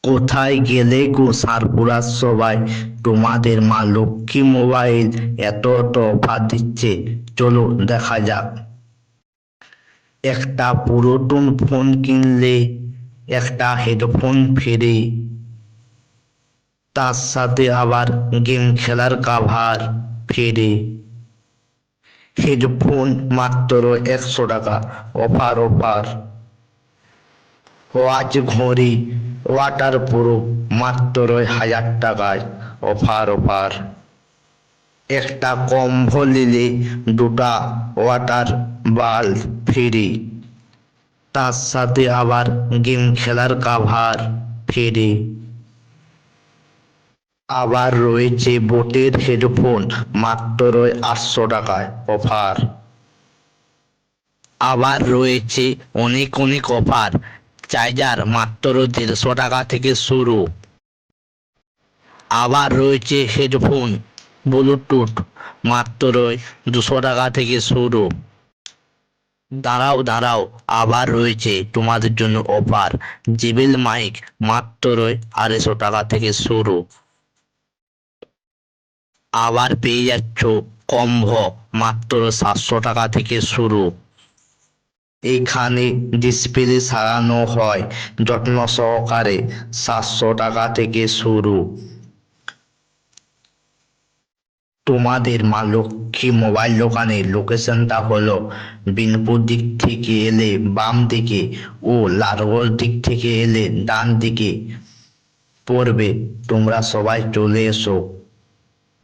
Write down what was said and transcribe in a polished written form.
কোথায় গেলে গো সারপুরা সবাই? তোমাদের মা লক্ষ্মী মোবাইল এত এত অফার দিচ্ছে, চলো দেখা যাক। একটা পুরাতন ফোন কিনলে একটা হেডফোন ফ্রি, তার সাথে আবার গেম খেলার কাভার ফ্রি। হেডফোন মাত্র 100 টাকা, অফার অফার। ওয়াচ ঘড়ি ওয়াটার প্রুফ মাত্র 1000 টাকায়, অফার অফার। একটা কম্বল নিলে দুটা ওয়াটার বাল্ব ফ্রি, তার সাথে আবার গেম খেলার কাভার ফ্রি। আবার রয়েছে বোটের হেডফোন মাত্র 800 টাকায়, অফার। আবার রয়েছে অনেক অনেক অফার। চার্জার মাত্র 150 টাকা থেকে শুরু। আবার রয়েছে হেডফোন ব্লুটুথ মাত্র 200 টাকা থেকে শুরু। দাঁড়াও দাঁড়াও, আবার রয়েছে তোমাদের জন্য অফার। জেবিএল মাইক মাত্র 250 টাকা থেকে শুরু। আবার পেয়ে যাচ্ছ কম্বো মাত্র 700 টাকা থেকে শুরু। এখানে ডিসপ্লে সারানো হয় যত্ন সহকারে, 700 টাকা থেকে শুরু। তোমাদের মা লক্ষ্মী মোবাইল দোকানের লোকেশনটা হলো বিনপুর দিক থেকে এলে বাম দিকে ও লালগঞ্জ দিক থেকে এলে ডান দিকে পড়বে। তোমরা সবাই চলে এসো।